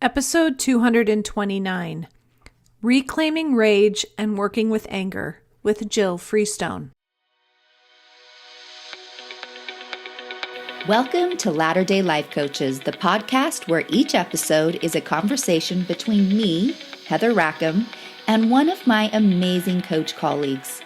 Episode 229, Reclaiming Rage and Working with Anger with Jill Freestone. Welcome to Latter-day Life Coaches, the podcast where each episode is a conversation between me, Heather Rackham, and one of my amazing coach colleagues.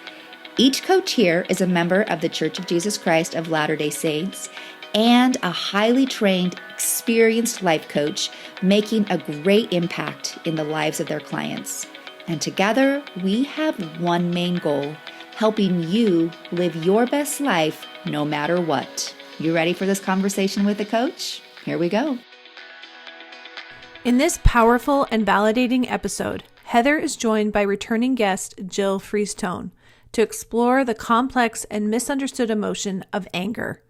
Each coach here is a member of the Church of Jesus Christ of Latter-day Saints and a highly trained, experienced life coach making a great impact in the lives of their clients. And together, we have one main goal, helping you live your best life no matter what. You ready for this conversation with a coach? Here we go. In this powerful and validating episode, Heather is joined by returning guest Jill Freestone to explore the complex and misunderstood emotion of anger.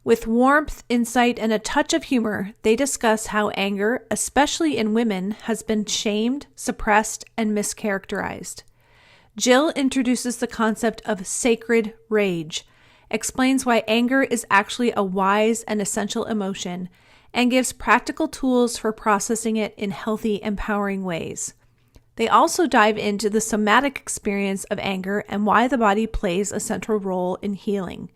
With warmth, insight, and a touch of humor, they discuss how anger, especially in women, has been shamed, suppressed, and mischaracterized. Jill introduces the concept of sacred rage, explains why anger is actually a wise and essential emotion, and gives practical tools for processing it in healthy, empowering ways. They also dive into the somatic experience of anger and why the body plays a central role in healing.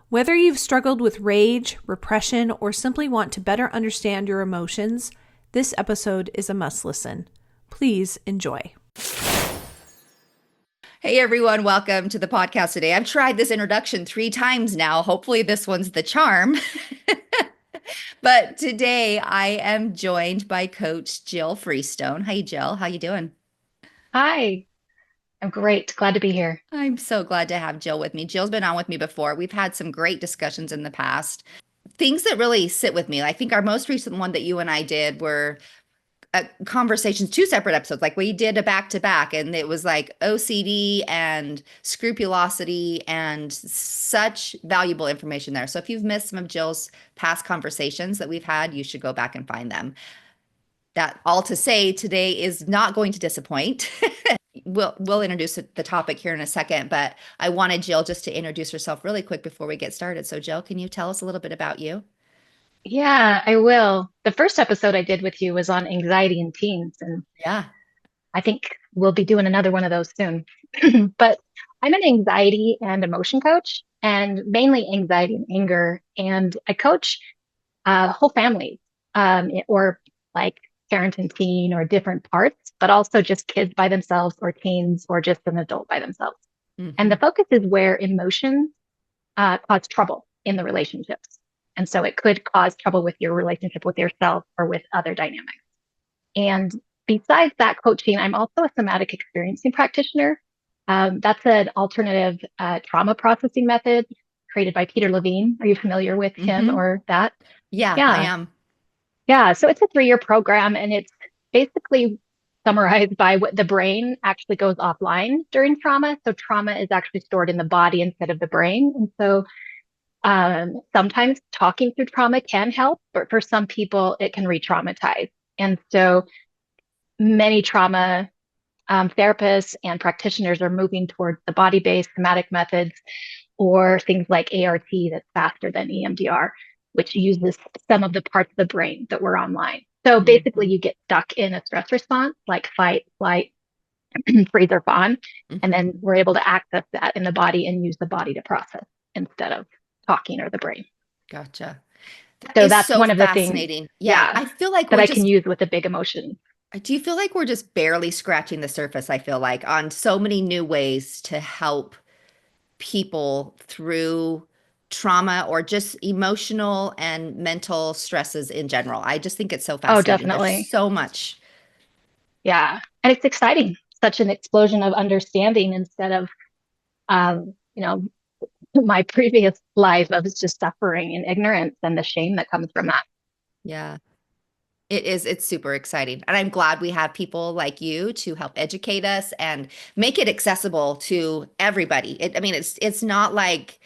Whether you've struggled with rage, repression, or simply want to better understand your emotions, this episode is a must listen. Please enjoy. Hey everyone, welcome to the podcast today. I've tried this introduction 3 times now. Hopefully this one's the charm. But today I am joined by Coach Jill Freestone. Hi Jill, how you doing? Hi, I'm great. Glad to be here. I'm so glad to have Jill with me. Jill's been on with me before. We've had some great discussions in the past. Things that really sit with me. I think our most recent one that you and I did were conversations, 2 separate episodes. Like we did a back-to-back, and it was like OCD and scrupulosity and such valuable information there. So if you've missed some of Jill's past conversations that we've had, you should go back and find them. That all to say, today is not going to disappoint. We'll introduce the topic here in a second, but I wanted Jill just to introduce herself really quick before we get started. So Jill, can you tell us a little bit about you? Yeah, I will. The first episode I did with you was on anxiety in teens, and Yeah. I think we'll be doing another one of those soon. But I'm an anxiety and emotion coach, and mainly anxiety and anger. And I coach whole families, or like parent and teen or different parts, but also just kids by themselves or teens or just an adult by themselves. And the focus is where emotions cause trouble in the relationships. And so it could cause trouble with your relationship with yourself or with other dynamics. And besides that coaching, I'm also a somatic experiencing practitioner. That's an alternative trauma processing method created by Peter Levine. Are you familiar with him or that? Yeah, Yeah. I am. Yeah. So it's a 3-year program, and it's basically summarized by what the brain actually goes offline during trauma. So trauma is actually stored in the body instead of the brain. And so sometimes talking through trauma can help, but for some people, it can re-traumatize. And so many trauma therapists and practitioners are moving towards the body-based somatic methods or things like ART that's faster than EMDR, which uses some of the parts of the brain that were online. So basically, you get stuck in a stress response like fight, flight, freeze, or fawn, and then we're able to access that in the body and use the body to process instead of talking or the brain. Gotcha. So that's so one of the things, fascinating. Yeah, I feel like that I can use with a big emotion. Do you feel like we're just barely scratching the surface, I feel like, on so many new ways to help people through trauma or just emotional and mental stresses in general? I just think it's so fascinating. Oh, definitely. There's so much. Yeah. And it's exciting. Such an explosion of understanding instead of, my previous life of just suffering and ignorance and the shame that comes from that. Yeah. It is. It's super exciting. And I'm glad we have people like you to help educate us and make it accessible to everybody. It's not like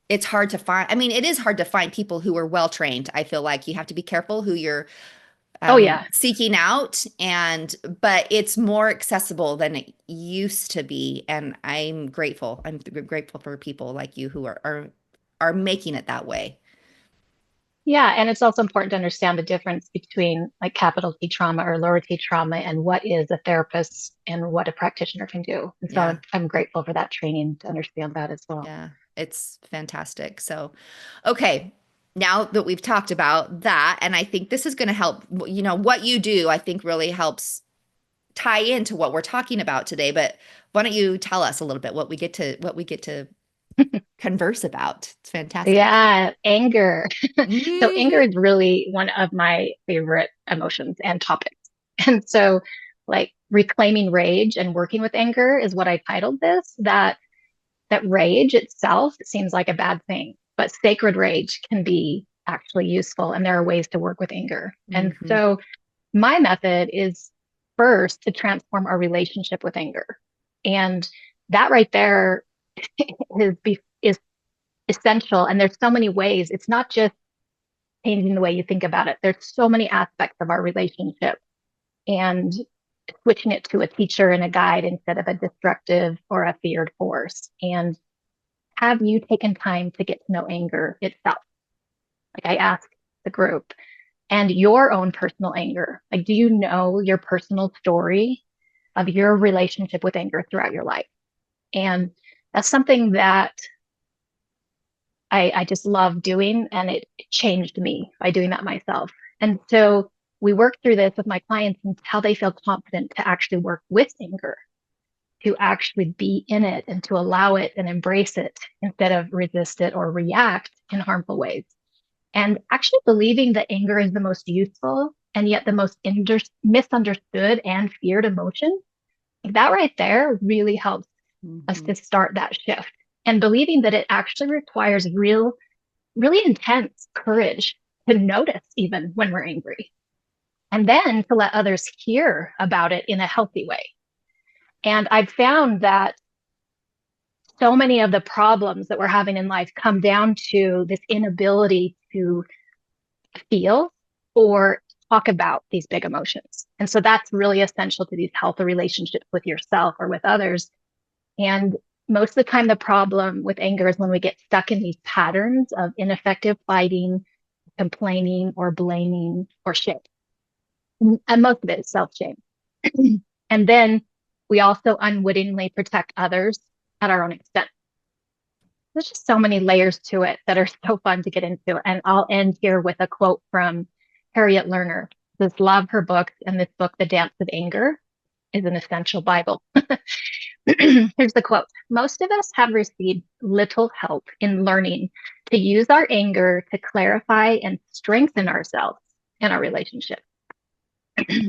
it's hard to find. I mean, it is hard to find people who are well trained. I feel like you have to be careful who you're seeking out, but it's more accessible than it used to be. And I'm grateful. I'm grateful for people like you who are making it that way. Yeah, and it's also important to understand the difference between like capital T trauma or lower T trauma and what is a therapist and what a practitioner can do. And so Yeah. I'm grateful for that training to understand that as well. Yeah. It's fantastic. So, okay. Now that we've talked about that, and I think this is going to help, what you do, I think really helps tie into what we're talking about today. But why don't you tell us a little bit what we get to converse about? It's fantastic. Yeah, anger. So anger Mhm. is really one of my favorite emotions and topics. And so like reclaiming rage and working with anger is what I titled this, that rage itself seems like a bad thing, but sacred rage can be actually useful and there are ways to work with anger. And Mhm. so my method is first to transform our relationship with anger. And that right there is essential. And there's so many ways. It's not just changing the way you think about it. There's so many aspects of our relationship and switching it to a teacher and a guide instead of a destructive or a feared force. And have you taken time to get to know anger itself? Like I asked the group, and your own personal anger. Like, do you know your personal story of your relationship with anger throughout your life? And that's something that I just love doing, and it changed me by doing that myself. And so we work through this with my clients until they feel confident to actually work with anger, to actually be in it and to allow it and embrace it instead of resist it or react in harmful ways. And actually believing that anger is the most useful and yet the most misunderstood and feared emotion, that right there really helps us Mhm. to start that shift. And believing that it actually requires really intense courage to notice even when we're angry, and then to let others hear about it in a healthy way. And I've found that so many of the problems that we're having in life come down to this inability to feel or talk about these big emotions. And so that's really essential to these healthy relationships with yourself or with others. And most of the time, the problem with anger is when we get stuck in these patterns of ineffective fighting, complaining, or blaming or shame. And most of it is self shame. And then we also unwittingly protect others at our own expense. There's just so many layers to it that are so fun to get into. And I'll end here with a quote from Harriet Lerner. This love her books, and this book, The Dance of Anger, is an essential Bible. Here's the quote. Most of us have received little help in learning to use our anger to clarify and strengthen ourselves and our relationship.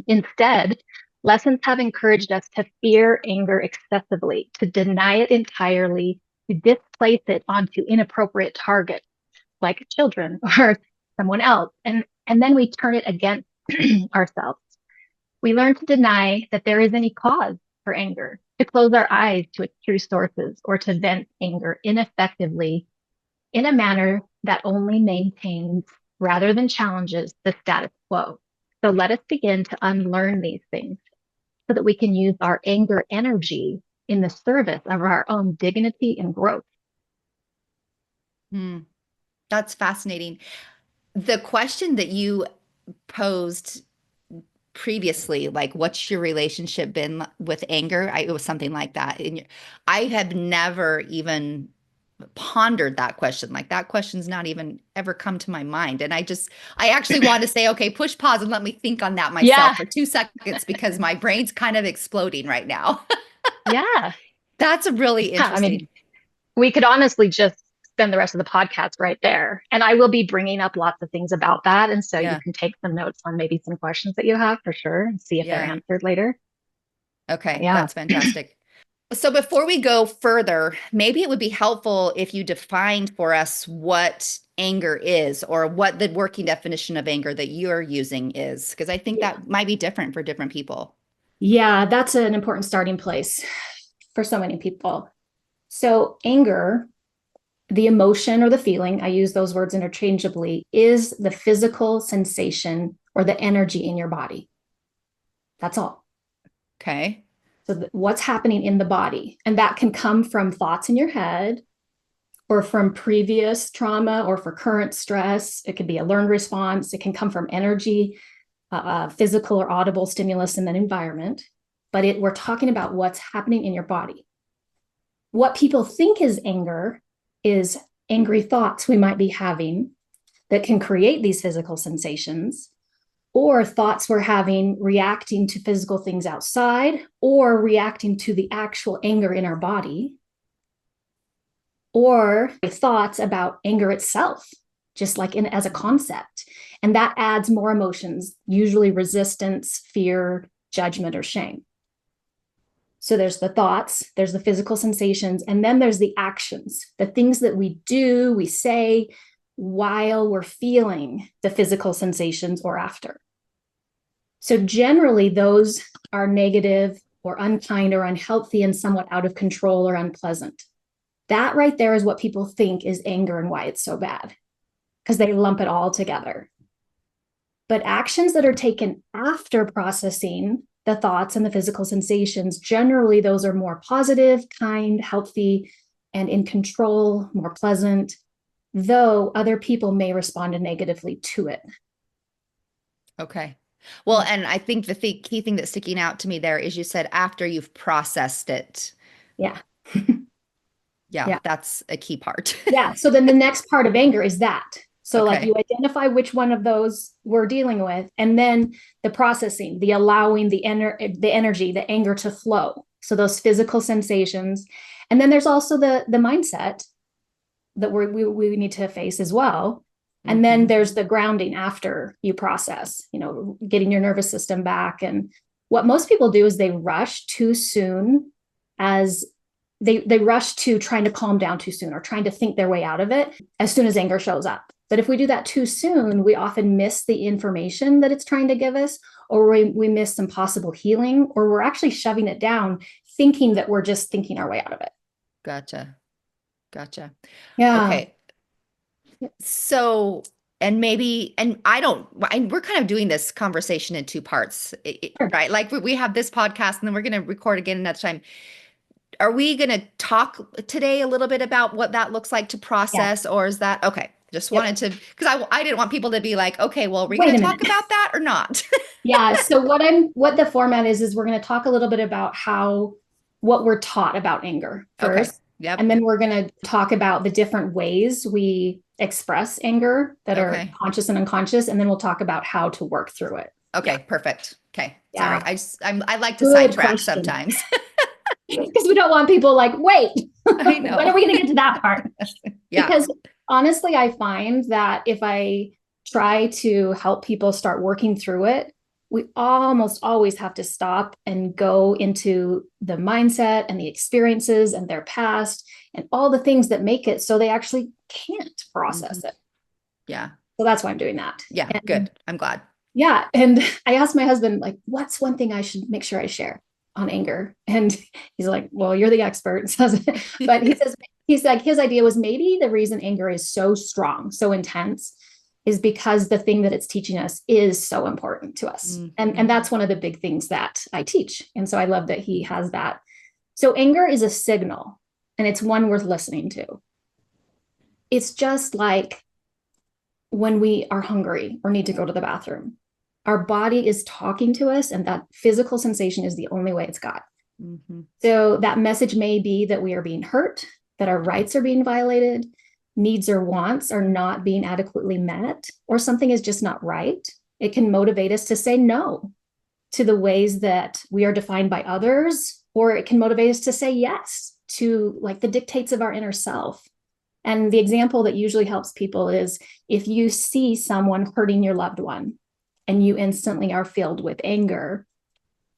Instead, lessons have encouraged us to fear anger excessively, to deny it entirely, to displace it onto inappropriate targets like children or someone else. And then we turn it against ourselves. We learn to deny that there is any cause for anger, to close our eyes to its true sources, or to vent anger ineffectively in a manner that only maintains rather than challenges the status quo. So let us begin to unlearn these things so that we can use our anger energy in the service of our own dignity and growth. Hmm. That's fascinating. The question that you posed previously, like, what's your relationship been with anger? It was something like that. And I have never even pondered that question. Like, that question's not even ever come to my mind. And I actually want to say, okay, push pause and let me think on that myself Yeah, for 2 seconds because my brain's kind of exploding right now. yeah, That's really yeah. I mean, interesting. we could honestly just spend the rest of the podcast right there. And I will be bringing up lots of things about that. And so you Yeah. can take some notes on maybe some questions that you have for sure and see if they're Yeah. answered later. Okay. Yeah. That's fantastic. So before we go further, maybe it would be helpful if you defined for us what anger is or what the working definition of anger that you're using is, because I think Yeah. that might be different for different people. Yeah, that's an important starting place for so many people. So, anger, the emotion or the feeling, I use those words interchangeably, is the physical sensation or the energy in your body. That's all. Okay. So, what's happening in the body? And that can come from thoughts in your head, or from previous trauma or for current stress. It could be a learned response. It can come from energy, physical or audible stimulus in an environment. But we're talking about what's happening in your body. What people think is anger is angry thoughts we might be having that can create these physical sensations, or thoughts we're having reacting to physical things outside, or reacting to the actual anger in our body, or thoughts about anger itself, just like as a concept. And that adds more emotions, usually resistance, fear, judgment, or shame. So there's the thoughts, there's the physical sensations, and then there's the actions, the things that we do, we say while we're feeling the physical sensations or after. So generally, those are negative or unkind or unhealthy and somewhat out of control or unpleasant. That right there is what people think is anger and why it's so bad, because they lump it all together. But actions that are taken after processing the thoughts and the physical sensations, generally those are more positive, kind, healthy, and in control, more pleasant, though other people may respond negatively to it. Okay. Well, and I think the key thing that's sticking out to me there is you said after you've processed it. Yeah. Yeah, that's a key part. Yeah. So then the next part of anger is that. So Okay. like you identify which one of those we're dealing with, and then the processing, the allowing the energy, the anger to flow. So those physical sensations. And then there's also the mindset that we need to face as well. And then there's the grounding after you process, getting your nervous system back. And what most people do is they rush too soon, as they rush to trying to calm down too soon or trying to think their way out of it as soon as anger shows up. But if we do that too soon, we often miss the information that it's trying to give us, or we miss some possible healing, or we're actually shoving it down, thinking that we're just thinking our way out of it. Gotcha. Yeah. Okay. So, and we're kind of doing this conversation in two parts, Sure. right? Like we have this podcast and then we're going to record again another time. Are we going to talk today a little bit about what that looks like to process, or is that okay? Just wanted to, because I didn't want people to be like, okay, well, are we going to talk about that or not? Yeah. So what the format is we're going to talk a little bit about what we're taught about anger first. Okay. Yep. And then we're going to talk about the different ways we express anger that are conscious and unconscious. And then we'll talk about how to work through it. Okay. Perfect. Okay. Yeah. Sorry. I like to sidetrack sometimes. Because we don't want people like, wait, I know. when are we going to get to that part? Yeah. Because honestly, I find that if I try to help people start working through it, we almost always have to stop and go into the mindset and the experiences and their past and all the things that make it so they actually can't process it. Yeah. So that's why I'm doing that. Yeah. And good. I'm glad. Yeah. And I asked my husband, like, what's one thing I should make sure I share on anger? And he's like, well, you're the expert. But he's like, his idea was maybe the reason anger is so strong, so intense, is because the thing that it's teaching us is so important to us. And that's one of the big things that I teach. And so I love that he has that. So anger is a signal, and it's one worth listening to. It's just like when we are hungry or need to go to the bathroom. Our body is talking to us, and that physical sensation is the only way it's got. So that message may be that we are being hurt, that our rights are being violated, needs or wants are not being adequately met, or something is just not right. It can motivate us to say no to the ways that we are defined by others, or it can motivate us to say yes to like the dictates of our inner self. And the example that usually helps people is if you see someone hurting your loved one and you instantly are filled with anger,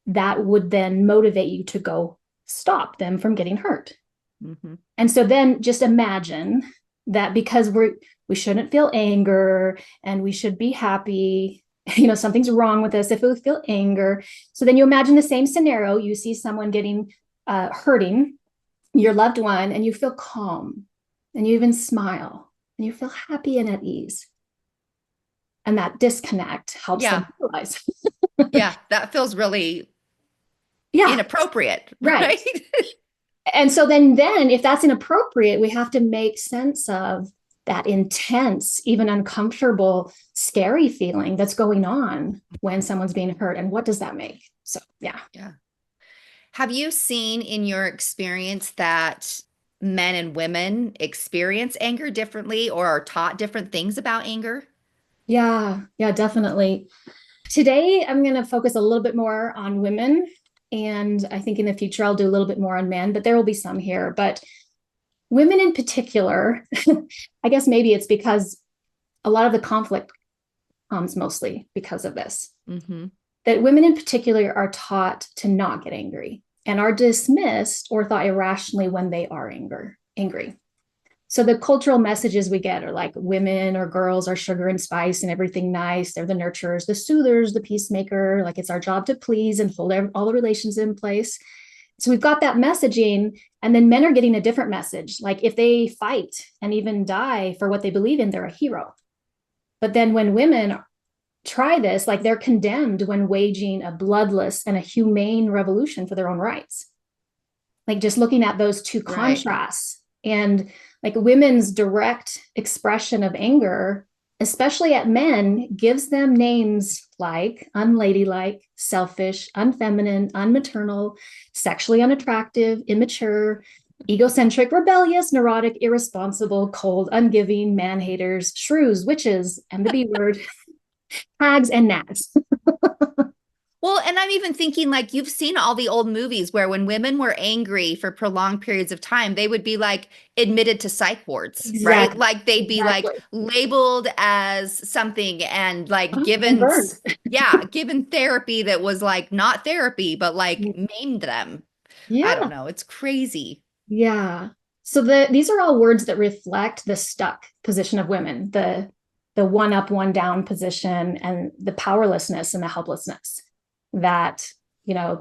that would then motivate you to go stop them from getting hurt. And so then just imagine that because we shouldn't feel anger and we should be happy, something's wrong with us if we feel anger. So then you imagine the same scenario. You see someone getting hurting your loved one, and you feel calm, and you even smile, and you feel happy and at ease. And that disconnect helps them realize. Yeah, that feels really inappropriate. Right. And so then if that's inappropriate, we have to make sense of that intense, even uncomfortable, scary feeling that's going on when someone's being hurt. And what does that make? So, yeah. Yeah. Have you seen in your experience that men and women experience anger differently or are taught different things about anger? Yeah, definitely. Today, I'm going to focus a little bit more on women. And I think in the future, I'll do a little bit more on men, but there will be some here. But women in particular, I guess maybe it's because a lot of the conflict comes mostly because of this. Mm-hmm. That women in particular are taught to not get angry and are dismissed or thought irrationally when they are angry. So the cultural messages we get are like women or girls are sugar and spice and everything nice. They're the nurturers, the soothers, the peacemaker. Like it's our job to please and hold all the relations in place. So we've got that messaging, and then men are getting a different message. Like if they fight and even die for what they believe in, they're a hero. But then when women try this, like they're condemned when waging a bloodless and a humane revolution for their own rights. Like just looking at those two contrasts, and like women's direct expression of anger, especially at men, gives them names like unladylike, selfish, unfeminine, unmaternal, sexually unattractive, immature, egocentric, rebellious, neurotic, irresponsible, cold, ungiving, man-haters, shrews, witches, and the B word, hags and nags. Well, and I'm even thinking like you've seen all the old movies where when women were angry for prolonged periods of time, they would be like admitted to psych wards, right? Exactly. Like they'd be like labeled as something and like given, given therapy that was like not therapy, but like maimed them. I don't know. It's crazy. Yeah. So these are all words that reflect the stuck position of women, the one up, one down position, and the powerlessness and the helplessness that, I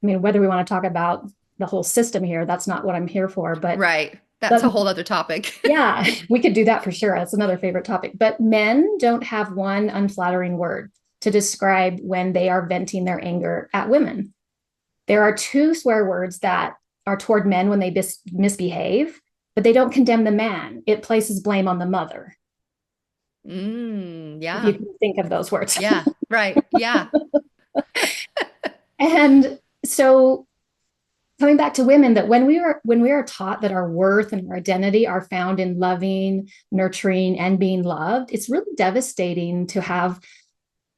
mean, whether we want to talk about the whole system here, that's not what I'm here for, but right. That's a whole other topic. Yeah, we could do that for sure. That's another favorite topic. But men don't have one unflattering word to describe when they are venting their anger at women. There are two swear words that are toward men when they misbehave, but they don't condemn the man. It places blame on the mother. Yeah. If you can think of those words. Yeah, right. Yeah. And so coming back to women, that when we are taught that our worth and our identity are found in loving, nurturing, and being loved, it's really devastating to have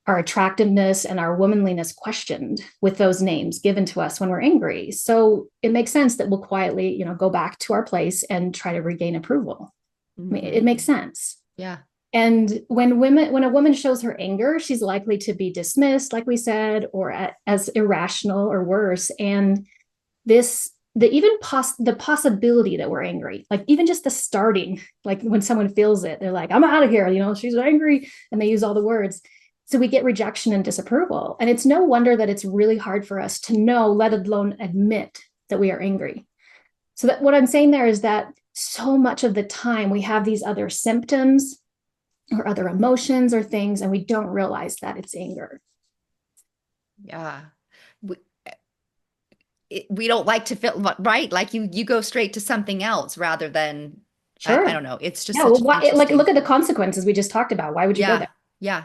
our attractiveness and our womanliness questioned with those names given to us when we're angry. So it makes sense that we'll quietly, go back to our place and try to regain approval. I mean, it makes sense. Yeah. And when a woman shows her anger, she's likely to be dismissed, like we said, or as irrational or worse. And the possibility that we're angry, like even just the starting, like when someone feels it, they're like, I'm out of here, she's angry, and they use all the words. So we get rejection and disapproval. And it's no wonder that it's really hard for us to know, let alone admit that we are angry. So that what I'm saying there is that so much of the time we have these other symptoms or other emotions or things, and we don't realize that it's anger. Yeah. We don't like to feel right. Like you go straight to something else rather than, sure. I don't know. It's just like look at the consequences we just talked about. Why would you go there? Yeah.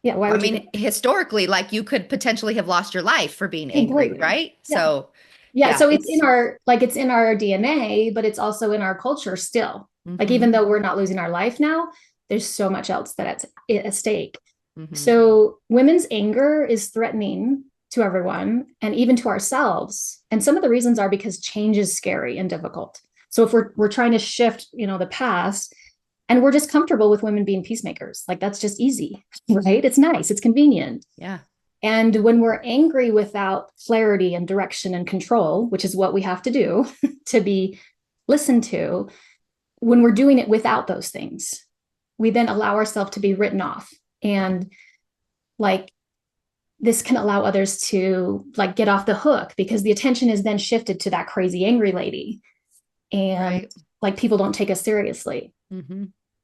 Yeah. Why would you? Historically, like you could potentially have lost your life for being angry, right? Yeah. So so it's in our DNA, but it's also in our culture still. Like even though we're not losing our life now, there's so much else that's at stake. So women's anger is threatening to everyone and even to ourselves. And some of the reasons are because change is scary and difficult. So if we're trying to shift, the past, and we're just comfortable with women being peacemakers, like that's just easy, right? It's nice, it's convenient. Yeah. And when we're angry without clarity and direction and control, which is what we have to do to be listened to, when we're doing it without those things, we then allow ourselves to be written off. And like this can allow others to like get off the hook because the attention is then shifted to that crazy angry lady. And like people don't take us seriously.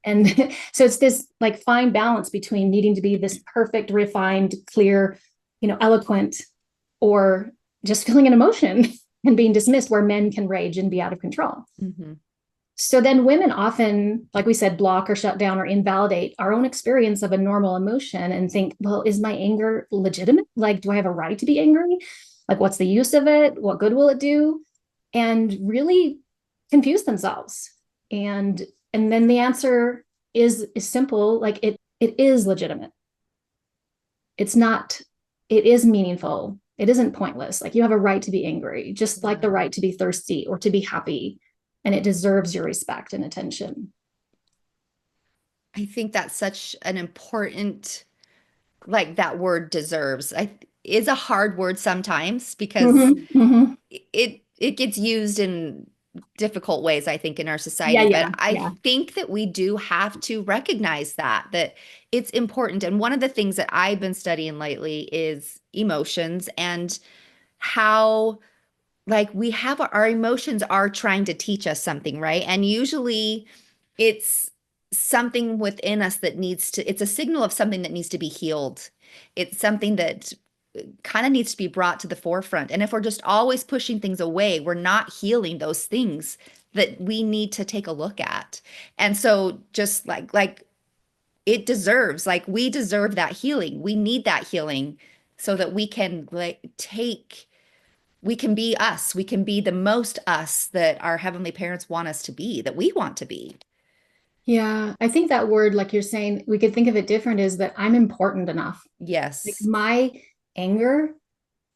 And so it's this like fine balance between needing to be this perfect, refined, clear, eloquent, or just feeling an emotion and being dismissed, where men can rage and be out of control. Mm-hmm. So then women often, like we said, block or shut down or invalidate our own experience of a normal emotion and think, well, is my anger legitimate? Like, do I have a right to be angry? Like, what's the use of it? What good will it do? And really confuse themselves. And then the answer is simple, like it is legitimate. It's not, it is meaningful. It isn't pointless. Like, you have a right to be angry, just like the right to be thirsty or to be happy. And it deserves your respect and attention. I think that's such an important, like that word deserves. Is a hard word sometimes because it gets used in difficult ways, I think, in our society. But I think that we do have to recognize that it's important. And one of the things that I've been studying lately is emotions and how like we have our emotions are trying to teach us something, right? And usually it's something within us that needs to, it's a signal of something that needs to be healed. It's something that kind of needs to be brought to the forefront. And if we're just always pushing things away, we're not healing those things that we need to take a look at. And so just like it deserves, like we deserve that healing. We need that healing so that we can we can be us. We can be the most us that our heavenly parents want us to be, that we want to be. Yeah, I think that word, like you're saying, we could think of it different, is that I'm important enough. Yes. Like, my anger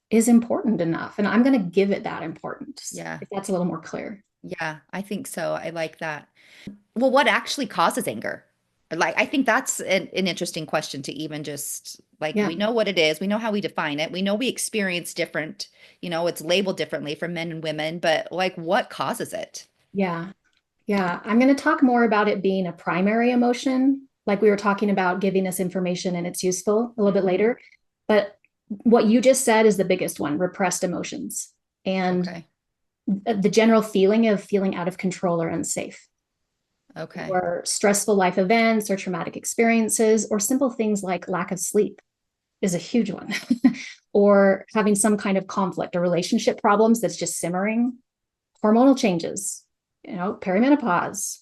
is important enough, and I'm going to give it that importance. Yeah. If that's a little more clear. Yeah, I think so. I like that. Well, what actually causes anger? Like, I think that's an interesting question to even just like, we know what it is. We know how we define it. We know we experience different, it's labeled differently for men and women, but like, what causes it? Yeah. Yeah. I'm going to talk more about it being a primary emotion, like we were talking about giving us information and it's useful a little bit later. But what you just said is the biggest one, repressed emotions. And the general feeling of feeling out of control or unsafe. Okay. Or stressful life events or traumatic experiences, or simple things like lack of sleep is a huge one. Or having some kind of conflict or relationship problems that's just simmering, hormonal changes, perimenopause,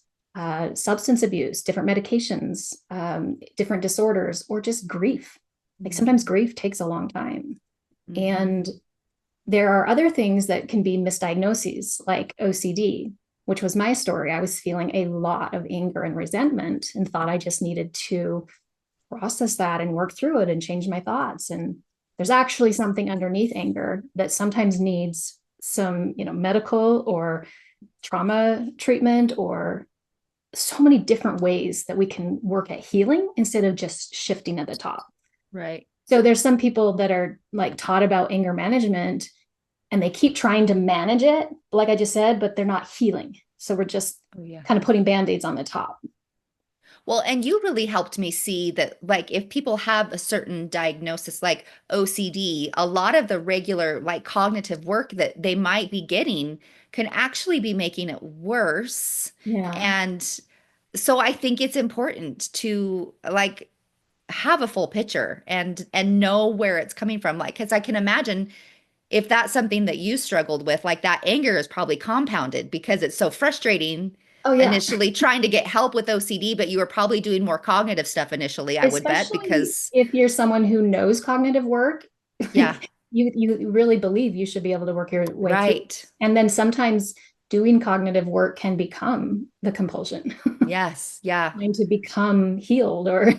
substance abuse, different medications, different disorders, or just grief. Like, sometimes grief takes a long time. And there are other things that can be misdiagnoses, like OCD, which was my story. I was feeling a lot of anger and resentment and thought I just needed to process that and work through it and change my thoughts. And there's actually something underneath anger that sometimes needs some, medical or trauma treatment, or so many different ways that we can work at healing instead of just shifting at the top. Right. So there's some people that are like taught about anger management and they keep trying to manage it, like I just said, but they're not healing. So we're just kind of putting Band-Aids on the top. Well, and you really helped me see that, like, if people have a certain diagnosis like OCD, a lot of the regular, like, cognitive work that they might be getting can actually be making it worse. Yeah. And so I think it's important to, like, have a full picture and know where it's coming from. Like, because I can imagine if that's something that you struggled with, like, that anger is probably compounded because it's so frustrating. Initially trying to get help with OCD, but you were probably doing more cognitive stuff initially, I would bet, because if you're someone who knows cognitive work, you really believe you should be able to work your way through. And then sometimes doing cognitive work can become the compulsion. Yes. Yeah. Trying to become healed or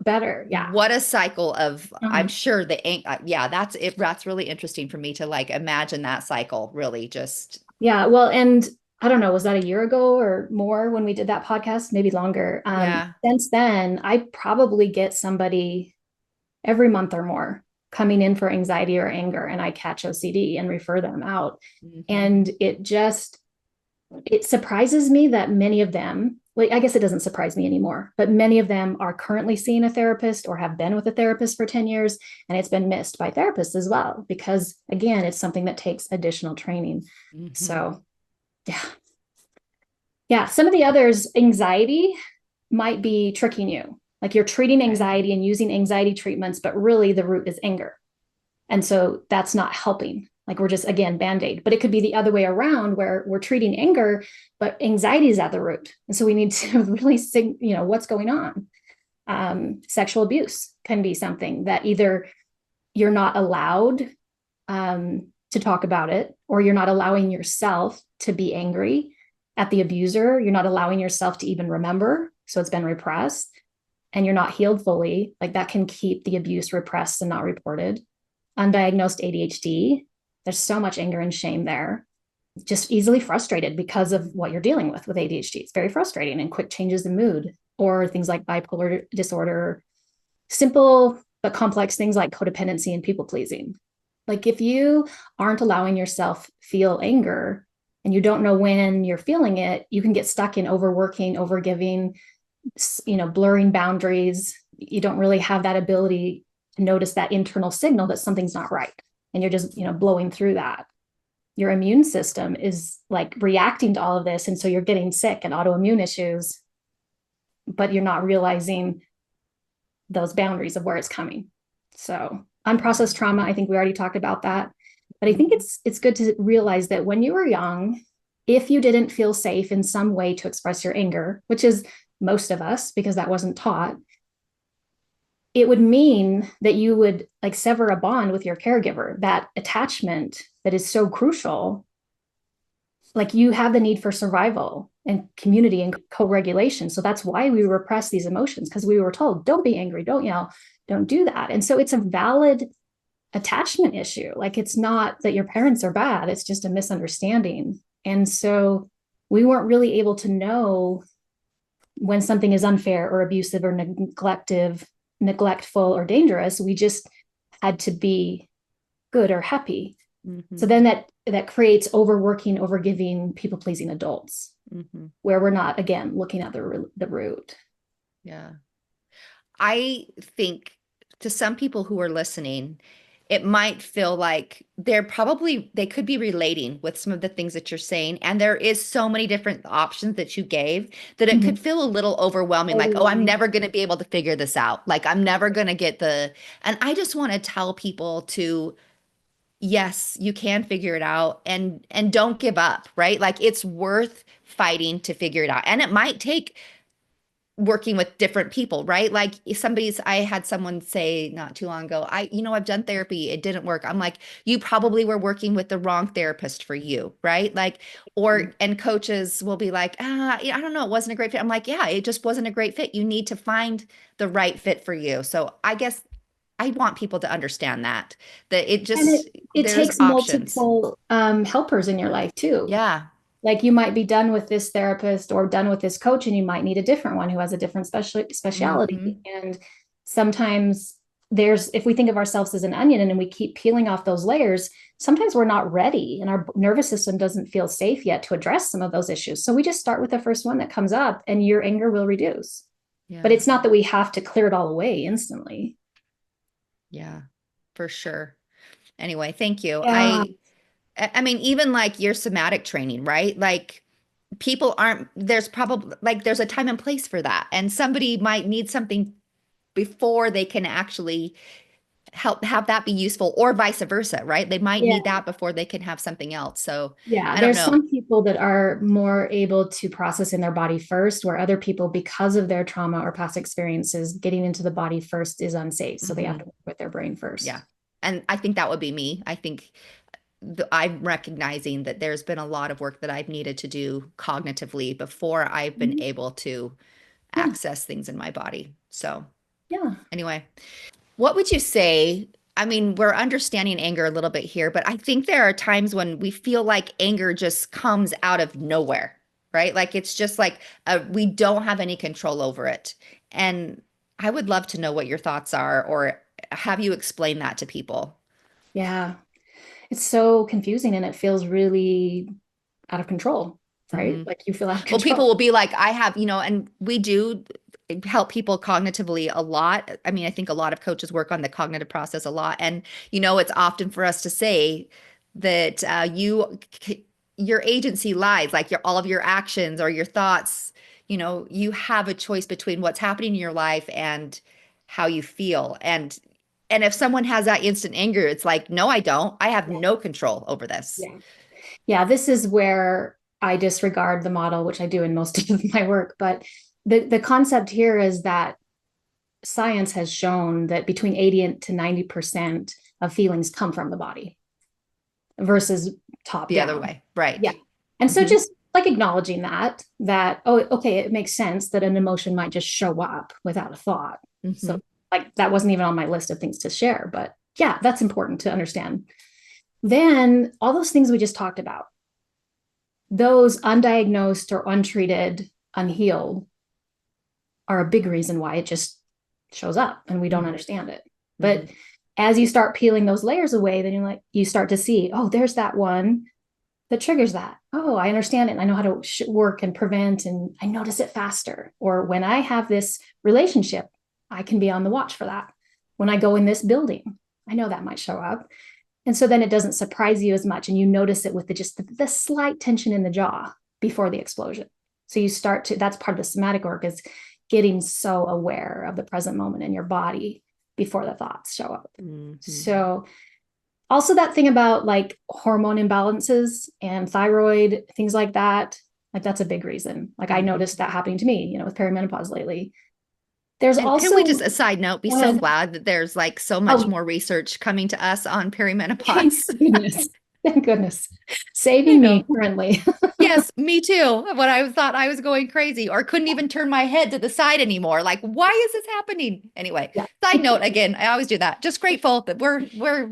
better. Yeah. What a cycle of, I'm sure that's it. That's really interesting for me to like imagine that cycle, really just. Yeah. Well, and I don't know, was that a year ago or more when we did that podcast? Maybe longer. Since then, I probably get somebody every month or more coming in for anxiety or anger, and I catch OCD and refer them out. And it surprises me that many of them, well, I guess it doesn't surprise me anymore, but many of them are currently seeing a therapist or have been with a therapist for 10 years, and it's been missed by therapists as well, because again, it's something that takes additional training. So yeah. Some of the others, anxiety might be tricking you. Like, you're treating anxiety and using anxiety treatments, but really the root is anger. And so that's not helping. Like we're just, again, band-aid. But it could be the other way around where we're treating anger, but anxiety is at the root. And so we need to really see, what's going on. Sexual abuse can be something that either you're not allowed to talk about it, or you're not allowing yourself to be angry at the abuser. You're not allowing yourself to even remember. So it's been repressed and you're not healed fully. Like that can keep the abuse repressed and not reported. Undiagnosed ADHD, there's so much anger and shame there. Just easily frustrated because of what you're dealing with ADHD. It's very frustrating, and quick changes in mood, or things like bipolar disorder, simple but complex things like codependency and people pleasing. Like if you aren't allowing yourself feel anger and you don't know when you're feeling it, you can get stuck in overworking, overgiving, blurring boundaries. You don't really have that ability to notice that internal signal that something's not right. And you're just, blowing through that. Your immune system is like reacting to all of this. And so you're getting sick and autoimmune issues, but you're not realizing those boundaries of where it's coming. So unprocessed trauma, I think we already talked about that. But I think it's good to realize that when you were young, if you didn't feel safe in some way to express your anger, which is most of us, because that wasn't taught, it would mean that you would like sever a bond with your caregiver, that attachment that is so crucial. Like you have the need for survival and community and co-regulation. So that's why we repress these emotions, because we were told, don't be angry, don't yell, don't do that. And so it's a valid attachment issue. Like it's not that your parents are bad, it's just a misunderstanding. And so we weren't really able to know when something is unfair or abusive or neglectful or dangerous. We just had to be good or happy. Mm-hmm. So then that creates overworking, overgiving, people pleasing adults, mm-hmm. where we're not, again, looking at the root. Yeah. I think to some people who are listening, it might feel like they could be relating with some of the things that you're saying. And there is so many different options that you gave that it mm-hmm. could feel a little overwhelming. Like, oh, I'm never going to be able to figure this out. Like, I'm never going to get and I just want to tell people to, yes, you can figure it out, and don't give up, right? Like it's worth fighting to figure it out. And it might take working with different people, right? Like I had someone say not too long ago, I've done therapy, it didn't work. I'm like, you probably were working with the wrong therapist for you, right? Like, and coaches will be like, I don't know, it wasn't a great fit. I'm like, yeah, it just wasn't a great fit. You need to find the right fit for you. So I guess I want people to understand that it just, it takes options. Multiple helpers in your life too. Yeah. Like you might be done with this therapist or done with this coach, and you might need a different one who has a different specialty. Mm-hmm. And sometimes if we think of ourselves as an onion and we keep peeling off those layers, sometimes we're not ready and our nervous system doesn't feel safe yet to address some of those issues. So we just start with the first one that comes up and your anger will reduce. Yeah. But it's not that we have to clear it all away instantly. Yeah, for sure. Anyway, thank you. Yeah. I mean, even like your somatic training, right? Like there's probably there's a time and place for that. And somebody might need something before they can actually have that be useful, or vice versa, right? They might need that before they can have something else. So yeah, there's some people that are more able to process in their body first, where other people, because of their trauma or past experiences, getting into the body first is unsafe. So mm-hmm. they have to work with their brain first. Yeah. And I think that would be me. I think I'm recognizing that there's been a lot of work that I've needed to do cognitively before I've been mm-hmm. able to access things in my body. So yeah. Anyway, what would you say? I mean, we're understanding anger a little bit here, but I think there are times when we feel like anger just comes out of nowhere, right? Like it's just like we don't have any control over it. And I would love to know what your thoughts are, or have you explain that to people? Yeah. It's so confusing and it feels really out of control, right? Mm-hmm. Like you feel out of control. Well, people will be like, I have, and we do help people cognitively a lot. I mean, I think a lot of coaches work on the cognitive process a lot. And, it's often for us to say that your agency lies, like all of your actions or your thoughts, you have a choice between what's happening in your life and how you feel. And And if someone has that instant anger, it's like, no, I don't. I have no control over this. Yeah. Yeah, this is where I disregard the model, which I do in most of my work. But the concept here is that science has shown that between 80 to 90% of feelings come from the body versus top The down. other way. Right. Yeah. And so just like acknowledging that, oh, okay, it makes sense that an emotion might just show up without a thought. So like that wasn't even on my list of things to share, but yeah, that's important to understand. Then all those things we just talked about, those undiagnosed or untreated, unhealed, are a big reason why it just shows up and we don't understand it. But as you start peeling those layers away, then you start to see, oh, there's that one that triggers that. Oh, I understand it. And I know how to work and prevent, and I notice it faster. Or when I have this relationship, I can be on the watch for that. When I go in this building, I know that might show up. And so then it doesn't surprise you as much, and you notice it with the slight tension in the jaw before the explosion. So you start to, that's part of the somatic work, is getting so aware of the present moment in your body before the thoughts show up. So also that thing about like hormone imbalances and thyroid, things like that, like that's a big reason. Like I noticed that happening to me, with perimenopause lately. There's And also, can we just, a side note, be so glad that there's like so much more research coming to us on perimenopause. Thank goodness. Saving me currently. Yes, me too. When I thought I was going crazy or couldn't even turn my head to the side anymore. Like, why is this happening? Anyway, side note again, I always do that. Just grateful that we're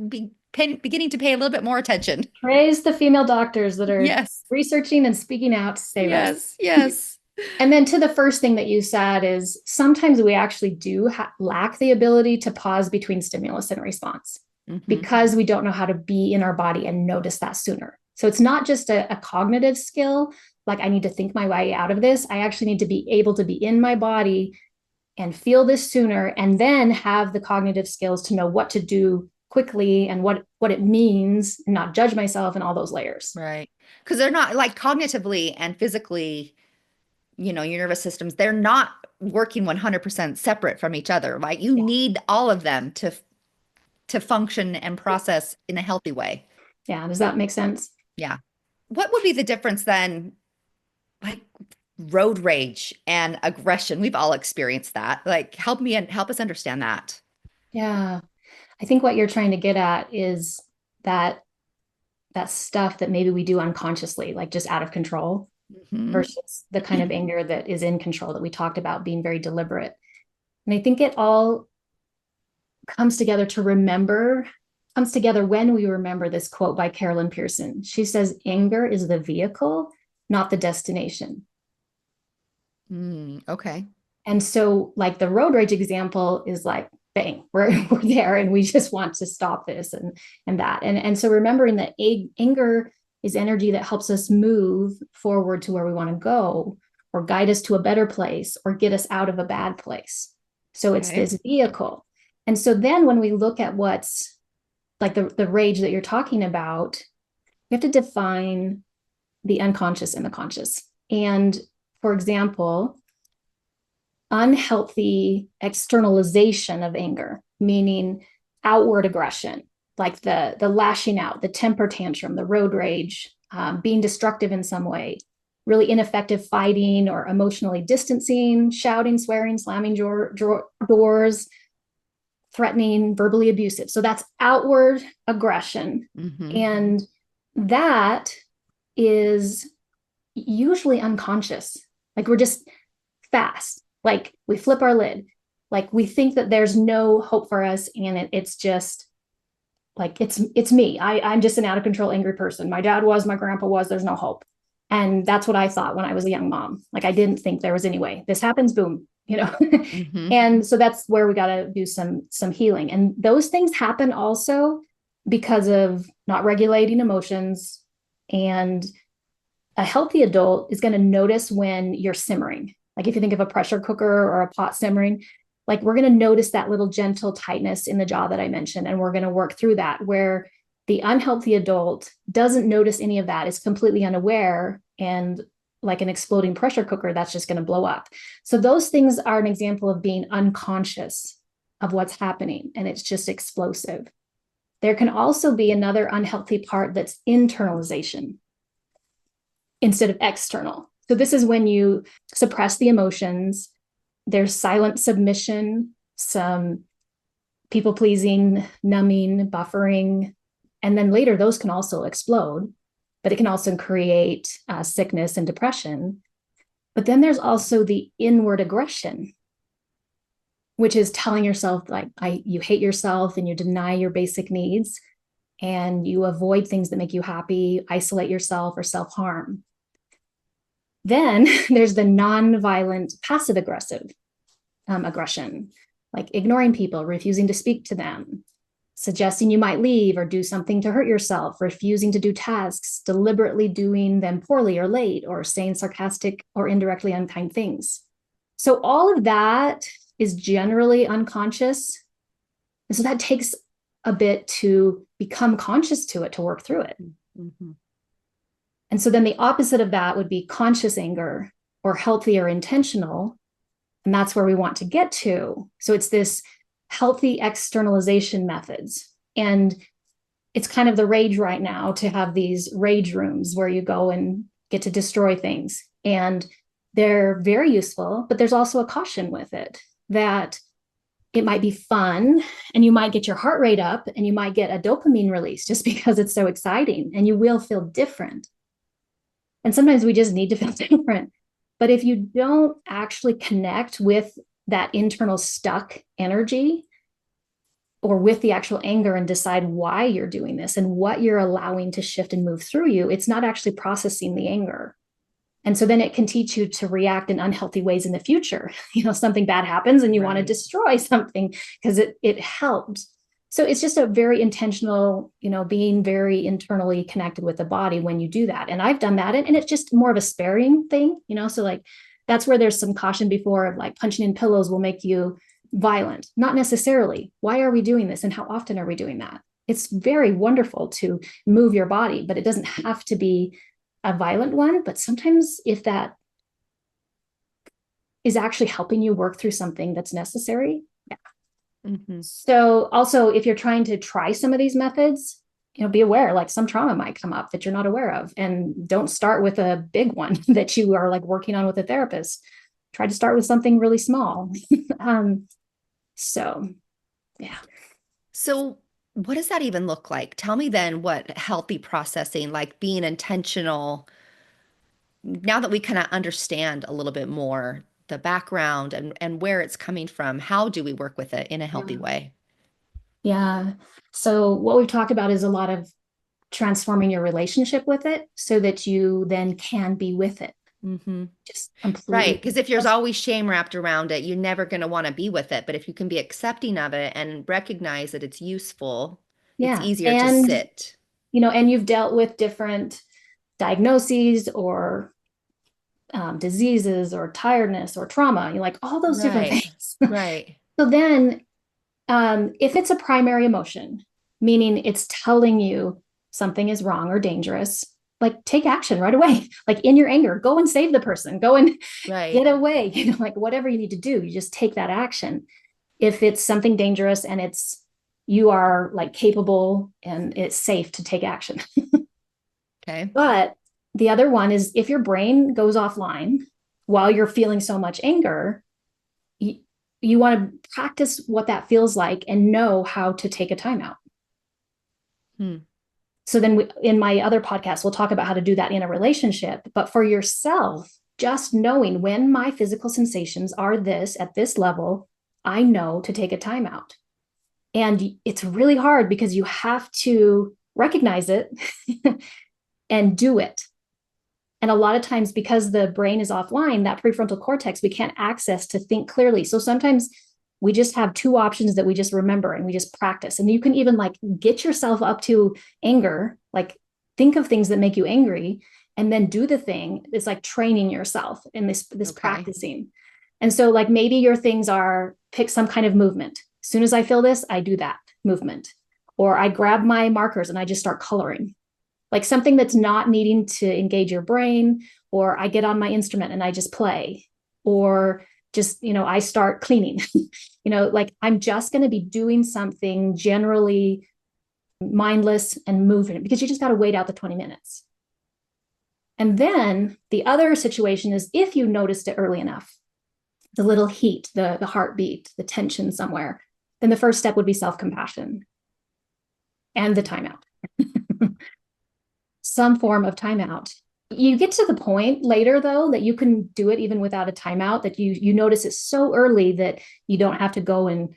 beginning to pay a little bit more attention. Praise the female doctors that are researching and speaking out to save us. Yes. And then to the first thing that you said is sometimes we actually do lack the ability to pause between stimulus and response because we don't know how to be in our body and notice that sooner. So it's not just a cognitive skill, like I need to think my way out of this. I actually need to be able to be in my body and feel this sooner, and then have the cognitive skills to know what to do quickly and what it means, and not judge myself and all those layers. Right. Because they're not like cognitively and physically, your nervous systems, they're not working 100% separate from each other. Like you need all of them to function and process in a healthy way. Yeah. Does that make sense? Yeah. What would be the difference then? Like road rage and aggression. We've all experienced that. Like help us understand that. Yeah. I think what you're trying to get at is that stuff that maybe we do unconsciously, like just out of control, versus the kind of anger that is in control that we talked about, being very deliberate. And I think it all comes together when we remember this quote by Carolyn Pearson. She says, anger is the vehicle, not the destination. Okay. And so like the road rage example is like, bang, we're there and we just want to stop this and that. And so remembering that anger is energy that helps us move forward to where we want to go, or guide us to a better place, or get us out of a bad place. So it's this vehicle. And so then when we look at what's like the rage that you're talking about, we have to define the unconscious and the conscious. And for example, unhealthy externalization of anger, meaning outward aggression, like the lashing out, the temper tantrum, the road rage, being destructive in some way, really ineffective fighting or emotionally distancing, shouting, swearing, slamming doors, threatening, verbally abusive. So that's outward aggression. And that is usually unconscious. Like we're just fast. Like we flip our lid. Like we think that there's no hope for us. And it's just like, it's me. I'm just an out of control, angry person. My dad was, my grandpa was, there's no hope. And that's what I thought when I was a young mom. Like I didn't think there was any way. This happens, boom, And so that's where we got to do some healing. And those things happen also because of not regulating emotions. And a healthy adult is going to notice when you're simmering. Like if you think of a pressure cooker or a pot simmering, like we're going to notice that little gentle tightness in the jaw that I mentioned. And we're going to work through that, where the unhealthy adult doesn't notice any of that, is completely unaware, and like an exploding pressure cooker, that's just going to blow up. So those things are an example of being unconscious of what's happening, and it's just explosive. There can also be another unhealthy part that's internalization instead of external. So this is when you suppress the emotions. There's silent submission, some people pleasing, numbing, buffering, and then later those can also explode, but it can also create sickness and depression. But then there's also the inward aggression, which is telling yourself like you hate yourself and you deny your basic needs and you avoid things that make you happy, isolate yourself, or self-harm. Then there's the non-violent passive aggressive aggression, like ignoring people, refusing to speak to them, suggesting you might leave or do something to hurt yourself, refusing to do tasks, deliberately doing them poorly or late, or saying sarcastic or indirectly unkind things. So all of that is generally unconscious. And so that takes a bit to become conscious to it, to work through it. Mm-hmm. And so then the opposite of that would be conscious anger, or healthy or intentional. And that's where we want to get to. So it's this healthy externalization methods. And it's kind of the rage right now to have these rage rooms where you go and get to destroy things. And they're very useful, but there's also a caution with it, that it might be fun and you might get your heart rate up and you might get a dopamine release just because it's so exciting, and you will feel different. And sometimes we just need to feel different. But if you don't actually connect with that internal stuck energy or with the actual anger and decide why you're doing this and what you're allowing to shift and move through you, it's not actually processing the anger. And so then it can teach you to react in unhealthy ways in the future. Something bad happens and you want to destroy something because it helped. So it's just a very intentional, being very internally connected with the body when you do that. And I've done that. And it's just more of a sparing thing, so like that's where there's some caution before of like punching in pillows will make you violent. Not necessarily. Why are we doing this? And how often are we doing that? It's very wonderful to move your body, but it doesn't have to be a violent one. But sometimes if that is actually helping you work through something that's necessary. Yeah. Mm-hmm. So also, if you're trying to try some of these methods, be aware, like some trauma might come up that you're not aware of, and don't start with a big one that you are like working on with a therapist. Try to start with something really small. So, yeah. So what does that even look like? Tell me then what healthy processing, like being intentional, now that we kind of understand a little bit more the background and where it's coming from, how do we work with it in a healthy way? Yeah. So what we've talked about is a lot of transforming your relationship with it so that you then can be with it. Mm-hmm. Just completely. Right. Because if there's always shame wrapped around it, you're never going to want to be with it. But if you can be accepting of it and recognize that it's useful, it's easier to sit. And you've dealt with different diagnoses or diseases or tiredness or trauma, like all those different things. Right. So then if it's a primary emotion, meaning it's telling you something is wrong or dangerous, like take action right away. Like in your anger, go and save the person, go and get away, like whatever you need to do, you just take that action. If it's something dangerous and you are like capable and it's safe to take action. Okay. But the other one is if your brain goes offline while you're feeling so much anger, you want to practice what that feels like and know how to take a timeout. So then in my other podcast, we'll talk about how to do that in a relationship. But for yourself, just knowing when my physical sensations are this at this level, I know to take a timeout. And it's really hard because you have to recognize it and do it. And a lot of times, because the brain is offline, that prefrontal cortex, we can't access to think clearly. So sometimes we just have two options that we just remember and we just practice. And you can even like get yourself up to anger, like think of things that make you angry and then do the thing. It's like training yourself in this practicing. And so like maybe your things are pick some kind of movement. As soon as I feel this, I do that movement. Or I grab my markers and I just start coloring. Like something that's not needing to engage your brain, or I get on my instrument and I just play, or just, I start cleaning, like I'm just going to be doing something generally mindless and moving, because you just got to wait out the 20 minutes. And then the other situation is if you noticed it early enough, the little heat, the heartbeat, the tension somewhere, then the first step would be self-compassion and the timeout. Some form of timeout. You get to the point later, though, that you can do it even without a timeout, that you notice it so early that you don't have to go and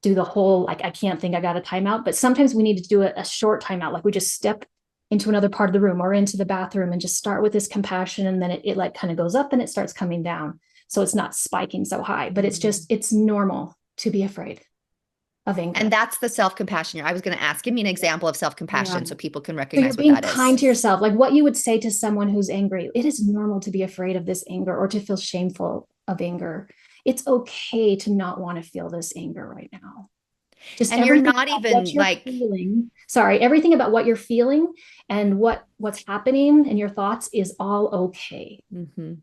do the whole, like, I can't think I got a timeout. But sometimes we need to do a short timeout. Like we just step into another part of the room or into the bathroom and just start with this compassion. And then it like kind of goes up and it starts coming down. So it's not spiking so high, but it's normal to be afraid of anger. And that's the self-compassion. I was going to ask, give me an example of self-compassion so people can recognize so you're what that being kind is. to yourself, like what you would say to someone who's angry. It is normal to be afraid of this anger or to feel shameful of anger. It's okay to not want to feel this anger right now. Just and you're not even like feeling. Sorry, everything about what you're feeling and what's happening in your thoughts is all okay. Mm-hmm.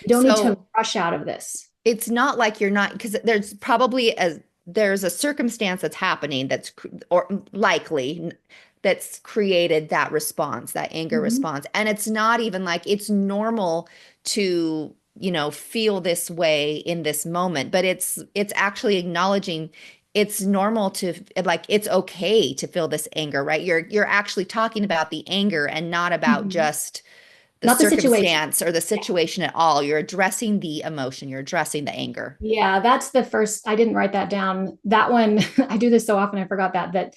You don't need to rush out of this. It's not like you're not, because there's probably there's a circumstance that's happening that's or likely that's created that response, that anger response. And it's not even like it's normal to, feel this way in this moment, but it's actually acknowledging it's normal to, like, it's okay to feel this anger, right? You're actually talking about the anger and not about just the not circumstance or the situation at all. You're addressing the emotion. You're addressing the anger. Yeah, that's the first. I didn't write that down. That one, I do this so often, I forgot that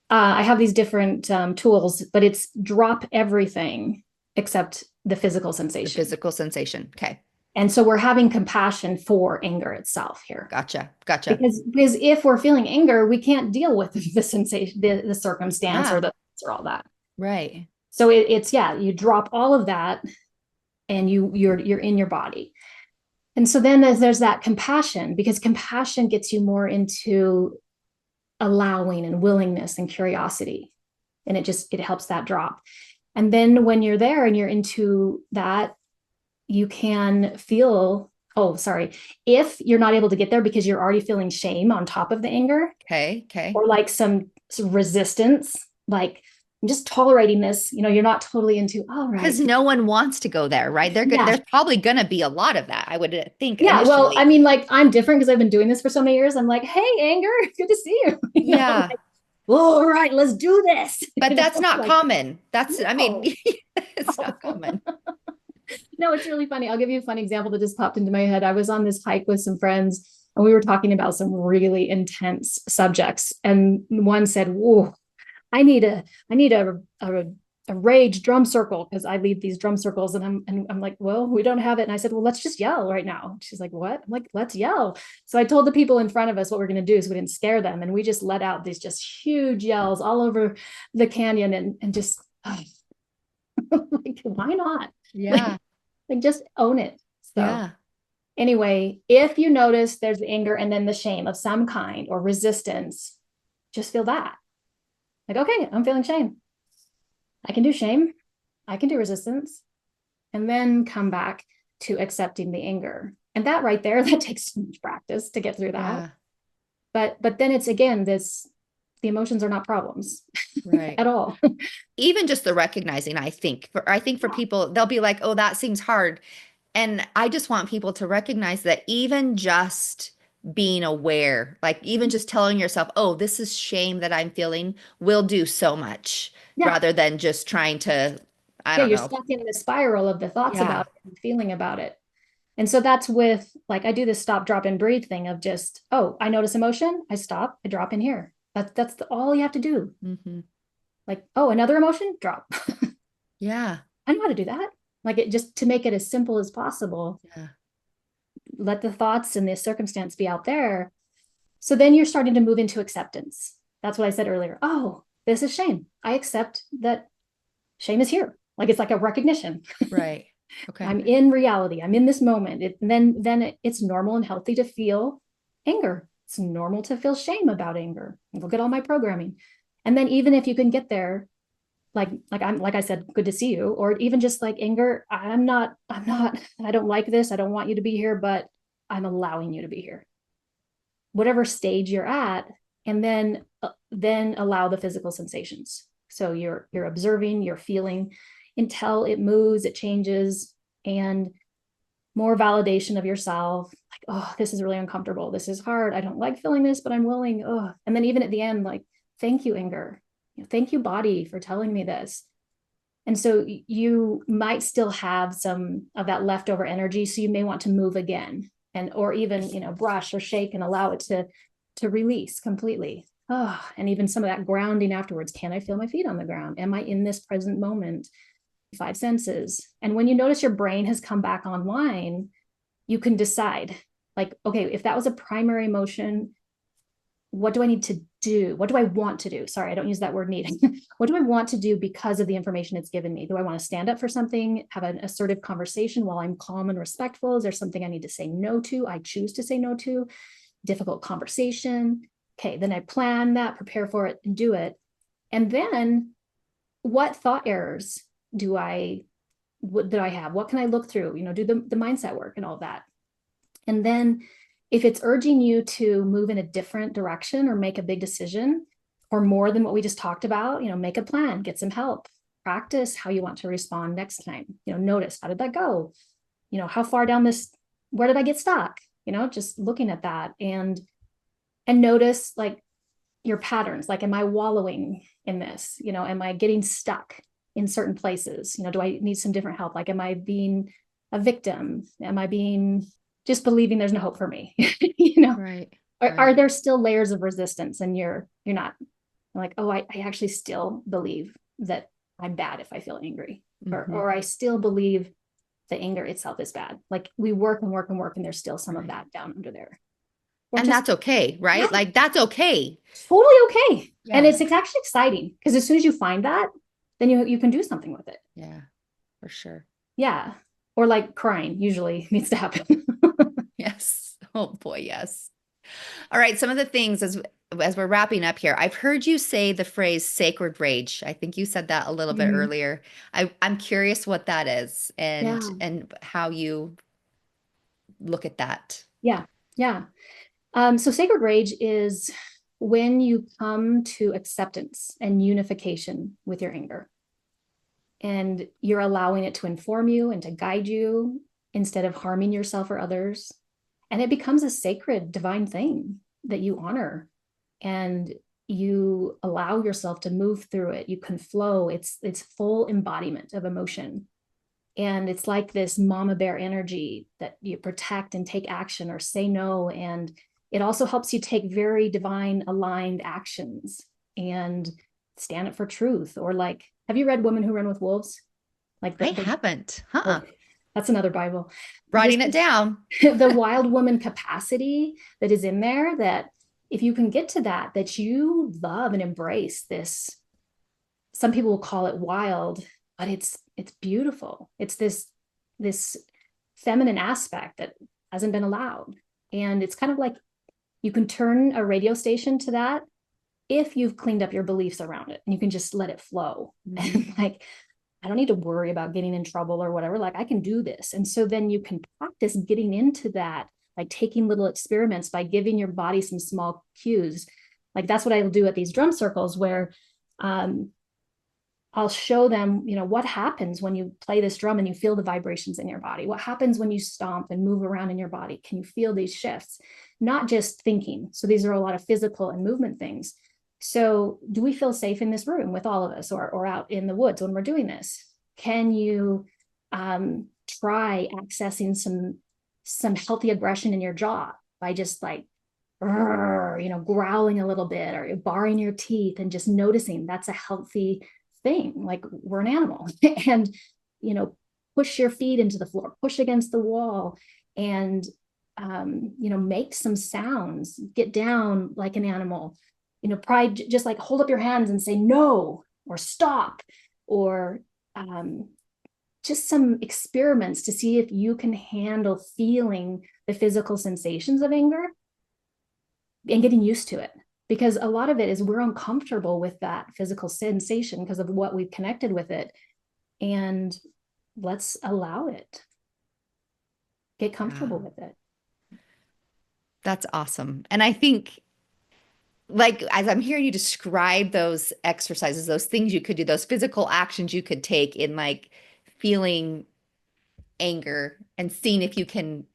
I have these different tools, but it's drop everything except the physical sensation. The physical sensation. Okay. And so we're having compassion for anger itself here. Gotcha. Because if we're feeling anger, we can't deal with the sensation, the circumstance or all that. Right. So it's you drop all of that and you're in your body. And so then there's that compassion, because compassion gets you more into allowing and willingness and curiosity. And it helps that drop. And then when you're there and you're into that, you can feel, if you're not able to get there because you're already feeling shame on top of the anger. Okay. Or like some resistance, like I'm just tolerating this, you're not totally into, all right. Because no one wants to go there, right? There's probably going to be a lot of that, I would think. Yeah. Initially. Well, I mean, like I'm different because I've been doing this for so many years. I'm like, hey, anger, good to see you. Yeah. Like, all right, let's do this. But that's not common. That's, I mean, it's not common. No, it's really funny. I'll give you a fun example that just popped into my head. I was on this hike with some friends and we were talking about some really intense subjects. And one said, whoa, I need a rage drum circle because I lead these drum circles. And I'm like, well, we don't have it. And I said, well, let's just yell right now. She's like, what? I'm like, let's yell. So I told the people in front of us what we're going to do so we didn't scare them. And we just let out these just huge yells all over the canyon and just like, why not? Yeah. Like just own it. So yeah. Anyway, if you notice there's anger and then the shame of some kind or resistance, just feel that. Like, okay, I'm feeling shame. I can do shame. I can do resistance. And then come back to accepting the anger. And that right there, that takes so much practice to get through that. Yeah. But then it's again, the emotions are not problems, right? At all. Even just the recognizing, I think for people, they'll be like, oh, that seems hard. And I just want people to recognize that even just being aware, like even just telling yourself, oh, this is shame that I'm feeling, will do so much rather than just trying to, I don't know. You're stuck in the spiral of the thoughts about it and feeling about it. And so that's with, like, I do this stop, drop, and breathe thing of just, oh, I notice emotion, I stop, I drop in here. That's all you have to do. Mm-hmm. Like, oh, another emotion, drop. Yeah. I know how to do that. Like it just to make it as simple as possible. Yeah. Let the thoughts and the circumstance be out there. So then you're starting to move into acceptance. That's what I said earlier. Oh, this is shame. I accept that shame is here. Like it's like a recognition. Right. Okay. I'm in reality. I'm in this moment. Then it's normal and healthy to feel anger. It's normal to feel shame about anger. Look at all my programming. And then even if you can get there, like I said, good to see you, or even just like anger, I don't like this, I don't want you to be here, but I'm allowing you to be here, whatever stage you're at. And then allow the physical sensations. So you're observing, you're feeling until it moves, it changes, and more validation of yourself, like, oh, this is really uncomfortable, this is hard, I don't like feeling this, but I'm willing. Oh, and then even at the end, like, thank you, anger, thank you, body, for telling me this. And so you might still have some of that leftover energy, so you may want to move again, and or even brush or shake and allow it to release completely. Oh, and even some of that grounding afterwards. Can I feel my feet on the ground? Am I in this present moment? 5 senses. And when you notice your brain has come back online, you can decide, like, okay, if that was a primary emotion, what do I need to do? What do I want to do? Sorry, I don't use that word need. What do I want to do because of the information it's given me? Do I want to stand up for something, have an assertive conversation while I'm calm and respectful? Is there something I need to say no to? I choose to say no to. Difficult conversation. Okay, then I plan that, prepare for it, and do it. And then what thought errors do I have? What can I look through? Do the mindset work and all that. And then if it's urging you to move in a different direction or make a big decision, or more than what we just talked about, make a plan, get some help, practice how you want to respond next time. Notice, how did that go? How far down this, where did I get stuck? Just looking at that and notice, like, your patterns. Like, am I wallowing in this? Am I getting stuck in certain places? Do I need some different help? Like, am I being a victim? Am I being just believing there's no hope for me? Right. Are there still layers of resistance, and you're not like, oh, I actually still believe that I'm bad if I feel angry, or I still believe the anger itself is bad. Like, we work and work and work, and there's still some of that down under there. And that's okay, right? Yeah, Like, that's okay. totally okay. Yeah. And it's actually exciting, because as soon as you find that, then you can do something with it. Yeah, for sure. Yeah. Or like crying usually needs to happen. Yes. Oh boy, yes. All right. Some of the things as we're wrapping up here, I've heard you say the phrase sacred rage. I think you said that a little bit earlier. I'm curious what that is and how you look at that. Yeah. Yeah. So sacred rage is when you come to acceptance and unification with your anger, and you're allowing it to inform you and to guide you instead of harming yourself or others. And it becomes a sacred, divine thing that you honor, and you allow yourself to move through it. You can flow. It's full embodiment of emotion. And it's like this mama bear energy that you protect and take action or say no. And it also helps you take very divine aligned actions and stand up for truth. Or like, have you read Women Who Run with Wolves? Like I haven't. Huh. That's another Bible. Writing it down. The wild woman capacity that is in there, that if you can get to that you love and embrace this, some people will call it wild, but it's beautiful. It's this feminine aspect that hasn't been allowed. And it's kind of like, you can turn a radio station to that if you've cleaned up your beliefs around it, and you can just let it flow. And like, I don't need to worry about getting in trouble or whatever. Like, I can do this. And so then you can practice getting into that, like taking little experiments by giving your body some small cues. Like, that's what I'll do at these drum circles, where I'll show them, what happens when you play this drum and you feel the vibrations in your body? What happens when you stomp and move around in your body? Can you feel these shifts? Not just thinking. So these are a lot of physical and movement things. So do we feel safe in this room with all of us, or out in the woods when we're doing this? Can you try accessing some healthy aggression in your jaw by just like, growling a little bit, or baring your teeth, and just noticing that's a healthy thing. Like, we're an animal. And, push your feet into the floor, push against the wall, and, make some sounds, get down like an animal. Pride, just like hold up your hands and say no, or stop, or just some experiments to see if you can handle feeling the physical sensations of anger and getting used to it. because a lot of it is we're uncomfortable with that physical sensation because of what we've connected with it. And let's allow it, get comfortable Yeah, with it. that's awesome. And I think, like, as I'm hearing you describe those exercises, those things you could do, those physical actions you could take in like feeling anger and seeing if you can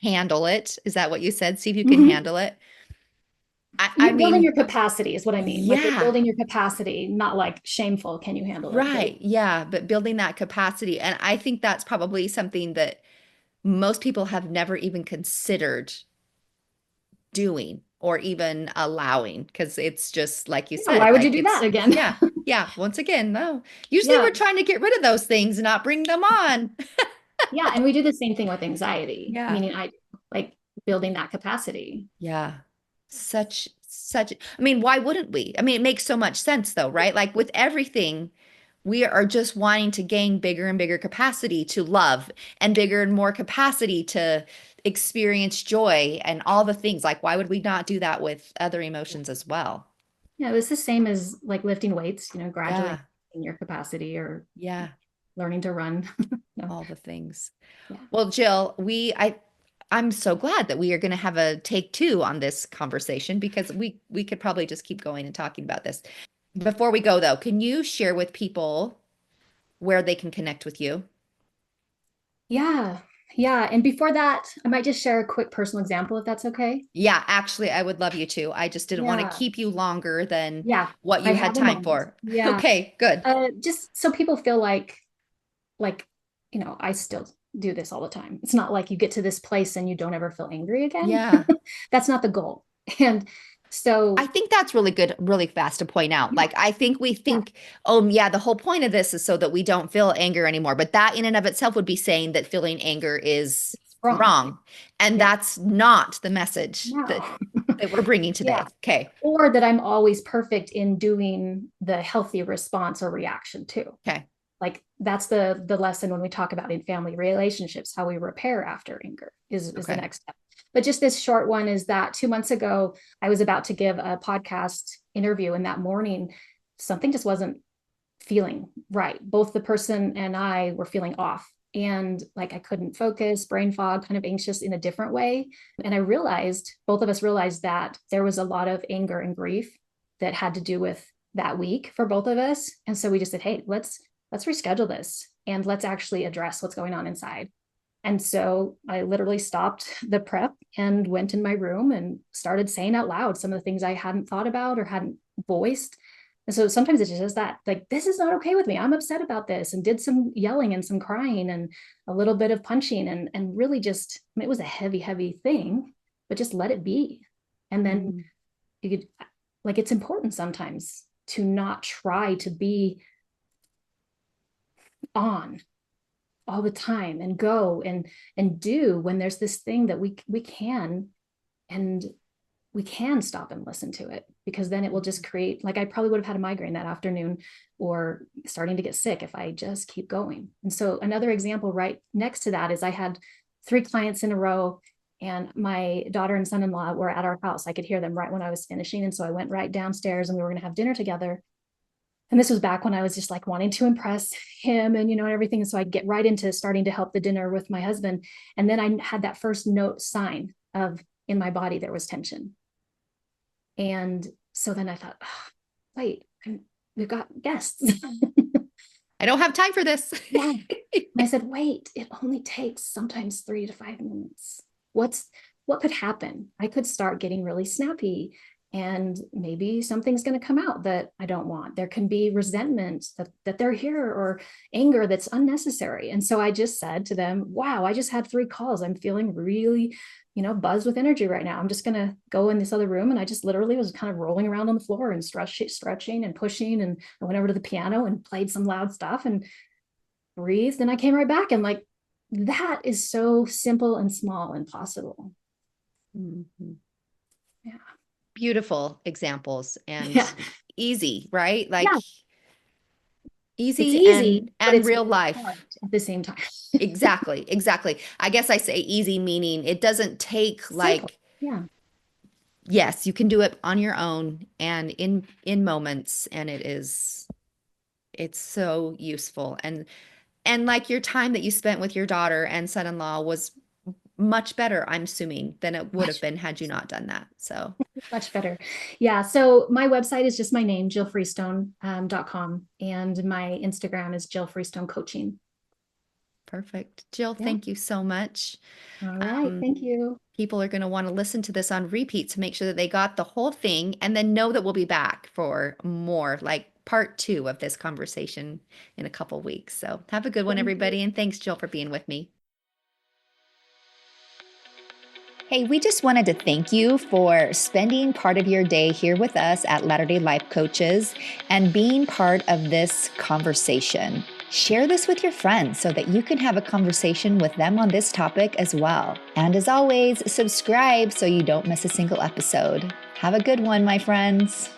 handle it. Is that what you said? See if you can Mm-hmm. handle it. I You're building mean, your capacity is what I mean. Like you're yeah, building your capacity, not like shameful. Can you handle it? But right. Yeah. But building that capacity. And I think that's probably something that most people have never even considered doing or even allowing because it's just like you yeah, said, why would you like do that it's, again? yeah, yeah. Once again, no. Usually Yeah. we're trying to get rid of those things and not bring them on. Yeah. And we do the same thing with anxiety, Yeah. meaning I like building that capacity. Yeah. Such, I mean, why wouldn't we? I mean, it makes so much sense though, right? Like with everything, we are just wanting to gain bigger and bigger capacity to love and bigger and more capacity to experience joy and all the things. Like, why would we not do that with other emotions as well? Yeah. It was the same as like lifting weights, gradually Yeah. in your capacity or Yeah. learning to run. No. All the things. Yeah. Well, Jill, I'm so glad that we are going to have a take two on this conversation because we could probably just keep going and talking about this. Before we go though, can you share with people where they can connect with you? Yeah. Yeah. And before that, I might just share a quick personal example if that's okay. Yeah, actually, I would love you to. I just didn't want to Yeah. keep you longer than Yeah. what I you had have a time moment. for. Yeah. Okay, good. Just so people feel like, I still do this all the time. It's not like you get to this place and you don't ever feel angry again. Yeah. That's not the goal. And I so, think that's really good, really fast to point out. yeah, Like, I think we yeah, think, oh, yeah, the whole point of this is so that we don't feel anger anymore. But that in and of itself would be saying that feeling anger is it's wrong. wrong. And Yeah. that's not the message No. that we're bringing Yeah. today. Okay. Or that I'm always perfect in doing the healthy response or reaction too. Okay. Like that's the lesson when we talk about in family relationships, how we repair after anger is the Okay. next step. But just this short one is that 2 months ago, I was about to give a podcast interview, and that morning, something just wasn't feeling right. Both the person and I were feeling off. And like I couldn't focus, brain fog, kind of anxious in a different way. And I realized, both of us realized that there was a lot of anger and grief that had to do with that week for both of us. And so we just said, hey, let's reschedule this and let's actually address what's going on inside. And so I literally stopped the prep and went in my room and started saying out loud some of the things I hadn't thought about or hadn't voiced. And so sometimes it's just that, like, this is not okay with me. I'm upset about this, and did some yelling and some crying and a little bit of punching and really just, I mean, it was a heavy, heavy thing, but just let it be. And then Mm. you could, like, it's important sometimes to not try to be on all the time and go and do when there's this thing that we can and we can stop and listen to it, because then it will just create, like I probably would have had a migraine that afternoon or starting to get sick if I just keep going. And so another example right next to that is I had 3 clients in a row, and my daughter and son-in-law were at our house. I could hear them right when I was finishing, and so I went right downstairs and we were going to have dinner together. And this was back when I was just like wanting to impress him and everything. And so I'd get right into starting to help the dinner with my husband. And then I had that first note sign of in my body there was tension. And so then I thought, oh, wait, we've got guests. I don't have time for this. Yeah. And I said, wait, it only takes sometimes 3 to 5 minutes. What could happen? I could start getting really snappy, and maybe something's going to come out that I don't want. There can be resentment that they're here, or anger that's unnecessary. And so I just said to them, wow, I just had 3 calls. I'm feeling really, buzzed with energy right now. I'm just going to go in this other room. And I just literally was kind of rolling around on the floor and stretching and pushing. And I went over to the piano and played some loud stuff and breathed. And I came right back. And like, that is so simple and small and possible. Mhm. Yeah. Beautiful examples and Yeah. easy, right? Like Yeah. It's easy easy, but and it's real hard life. at the same time. Exactly. I guess I say easy meaning it doesn't take Simple. like Yeah. yes, you can do it on your own and in moments, and it's so useful. And like your time that you spent with your daughter and son-in-law was much better, I'm assuming, than it would have Much, been had you not done that. So much better. Yeah. So my website is just my name, jillfreestone.com. And my Instagram is Jill Freestone Coaching. perfect. Jill, Yeah. thank you so much. All right. Thank you. People are going to want to listen to this on repeat to make sure that they got the whole thing, and then know that we'll be back for more, like part 2 of this conversation in a couple weeks. So have a good one, Thank you. everybody. And thanks, Jill, for being with me. Hey, we just wanted to thank you for spending part of your day here with us at Latter-day Life Coaches and being part of this conversation. Share this with your friends so that you can have a conversation with them on this topic as well. And as always, subscribe so you don't miss a single episode. Have a good one, my friends.